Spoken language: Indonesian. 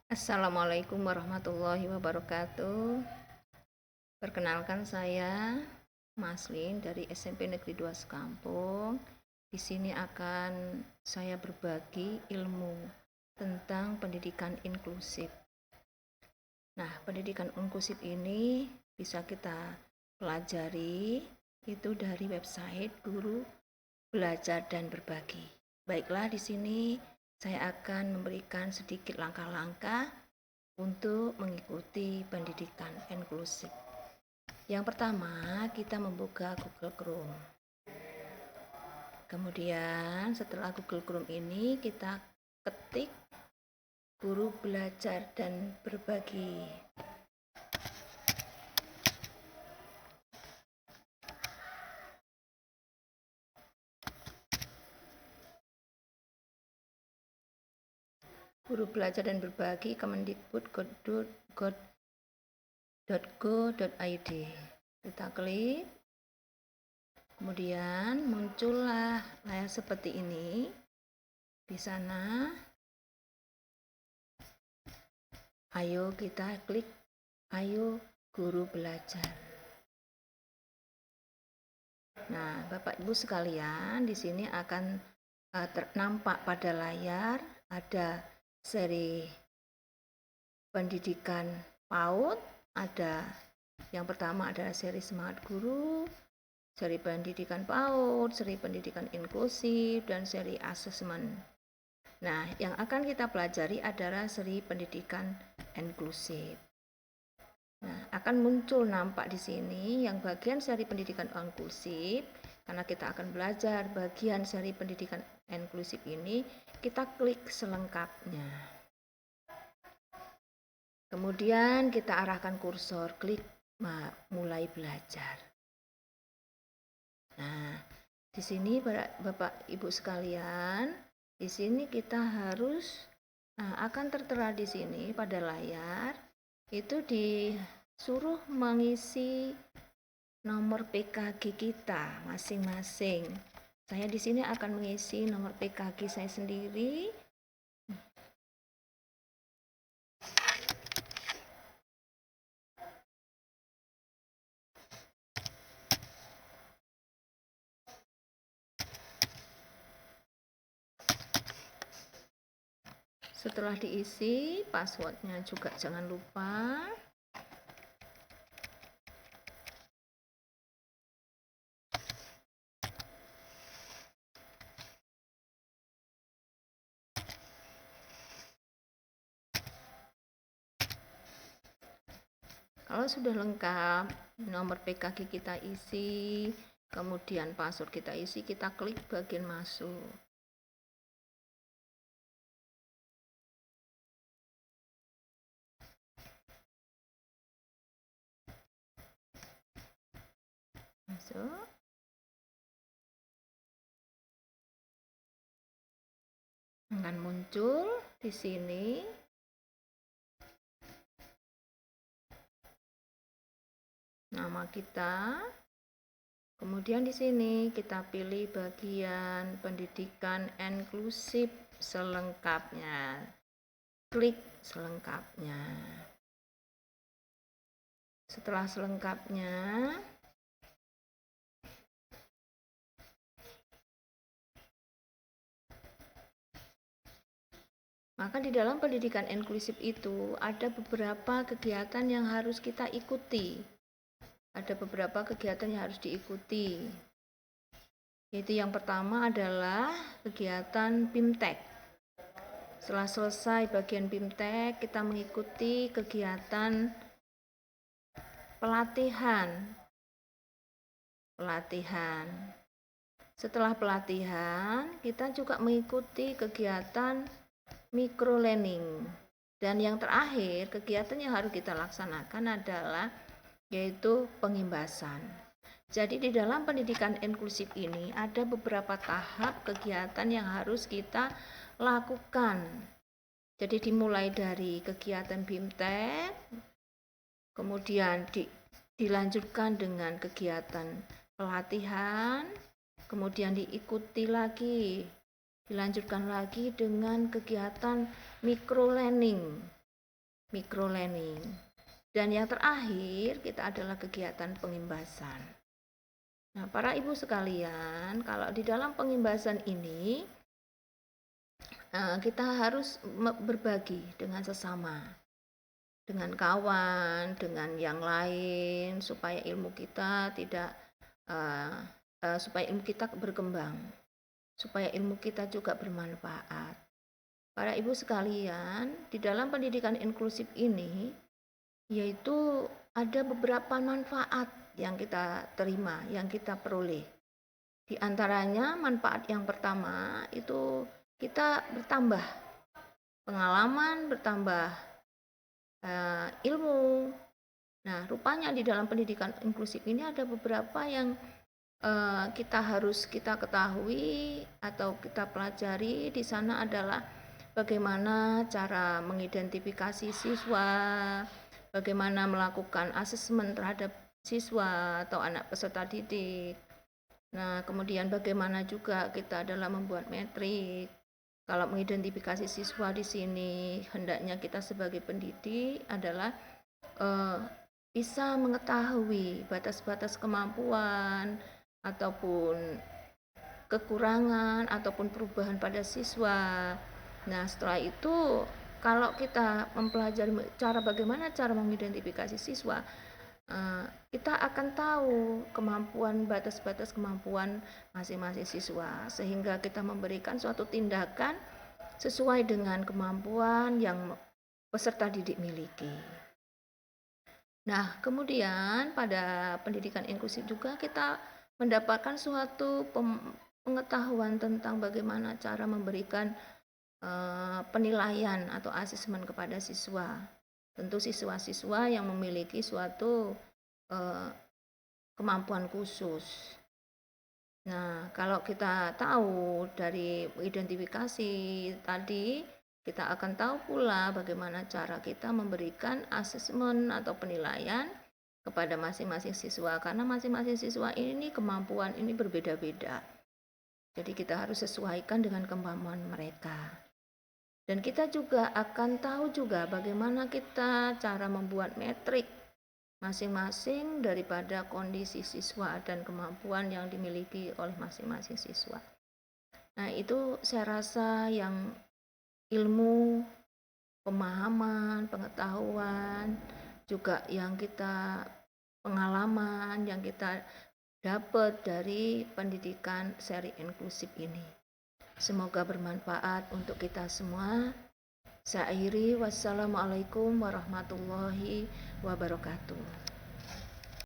Assalamualaikum warahmatullahi wabarakatuh. Perkenalkan saya Maslin dari SMP Negeri 2 Sekampung. Di sini akan saya berbagi ilmu tentang pendidikan inklusif. Nah, pendidikan inklusif ini bisa kita pelajari itu dari website Guru Belajar dan Berbagi. Baiklah, di sini saya akan memberikan sedikit langkah-langkah untuk mengikuti pendidikan inklusif. Yang pertama, kita membuka Google Chrome. Kemudian setelah Google Chrome ini kita ketik Guru Belajar dan Berbagi. Guru Belajar dan Berbagi kemendikbud.go.id. Kita klik. Kemudian muncullah layar seperti ini. Di sana ayo kita klik ayo guru belajar. Nah, Bapak Ibu sekalian, di sini akan nampak pada layar ada seri pendidikan PAUD, ada yang pertama adalah seri Semangat Guru, seri pendidikan PAUD, seri pendidikan inklusif, dan seri asesmen. Nah, yang akan kita pelajari adalah seri pendidikan inklusif. Nah, akan muncul nampak di sini yang bagian seri pendidikan inklusif. Karena kita akan belajar bagian seri pendidikan inklusif ini, kita klik selengkapnya. Kemudian kita arahkan kursor, klik mulai belajar. Nah, di sini Bapak Ibu sekalian, di sini kita harus akan tertera di sini pada layar itu disuruh mengisi nomor PKG kita masing-masing. Saya di sini akan mengisi nomor PKG saya sendiri. Setelah diisi, passwordnya juga jangan lupa. Kalau sudah lengkap, nomor PKG kita isi, kemudian password kita isi, kita klik bagian masuk. Masuk. Akan muncul di sini nama kita. Kemudian di sini kita pilih bagian pendidikan inklusif selengkapnya. Klik selengkapnya. Setelah selengkapnya, maka di dalam pendidikan inklusif itu ada beberapa kegiatan yang harus kita ikuti. Ada beberapa kegiatan yang harus diikuti. Yaitu yang pertama adalah kegiatan BIMTEK. Setelah selesai bagian BIMTEK, kita mengikuti kegiatan pelatihan. Setelah pelatihan, kita juga mengikuti kegiatan microlearning. Dan yang terakhir, kegiatan yang harus kita laksanakan adalah yaitu pengimbasan. Jadi di dalam pendidikan inklusif ini ada beberapa tahap kegiatan yang harus kita lakukan. Jadi dimulai dari kegiatan BIMTEK, kemudian dilanjutkan dengan kegiatan pelatihan, kemudian dilanjutkan lagi dengan kegiatan microlearning. microlearning. Dan yang terakhir kita adalah kegiatan pengimbasan. Nah, para ibu sekalian, kalau di dalam pengimbasan ini kita harus berbagi dengan sesama, dengan kawan, dengan yang lain, supaya ilmu kita supaya ilmu kita berkembang, supaya ilmu kita juga bermanfaat. Para ibu sekalian, di dalam pendidikan inklusif ini, yaitu ada beberapa manfaat yang kita terima, yang kita peroleh. Di antaranya manfaat yang pertama itu kita bertambah pengalaman, bertambah ilmu. Nah, rupanya di dalam pendidikan inklusif ini ada beberapa yang kita harus kita ketahui atau kita pelajari. Di sana adalah bagaimana cara mengidentifikasi siswa, bagaimana melakukan asesmen terhadap siswa atau anak peserta didik. Nah, kemudian bagaimana juga kita dalam membuat metrik. Kalau mengidentifikasi siswa di sini, hendaknya kita sebagai pendidik adalah bisa mengetahui batas-batas kemampuan ataupun kekurangan ataupun perubahan pada siswa. Nah, setelah itu kalau kita mempelajari bagaimana cara mengidentifikasi siswa, kita akan tahu kemampuan, batas-batas kemampuan masing-masing siswa, sehingga kita memberikan suatu tindakan sesuai dengan kemampuan yang peserta didik miliki. Nah, kemudian pada pendidikan inklusif juga kita mendapatkan suatu pengetahuan tentang bagaimana cara memberikan penilaian atau asesmen kepada siswa. Tentu siswa-siswa yang memiliki suatu kemampuan khusus. Nah, kalau kita tahu dari identifikasi tadi, kita akan tahu pula bagaimana cara kita memberikan asesmen atau penilaian kepada masing-masing siswa, karena masing-masing siswa ini kemampuan ini berbeda-beda. Jadi kita harus sesuaikan dengan kemampuan mereka. Dan kita juga akan tahu juga bagaimana kita cara membuat metrik masing-masing daripada kondisi siswa dan kemampuan yang dimiliki oleh masing-masing siswa. Nah, itu saya rasa yang ilmu, pemahaman, pengetahuan, juga yang kita pengalaman yang kita dapat dari pendidikan seri inklusif ini. Semoga bermanfaat untuk kita semua. Saya akhiri, wassalamualaikum warahmatullahi wabarakatuh.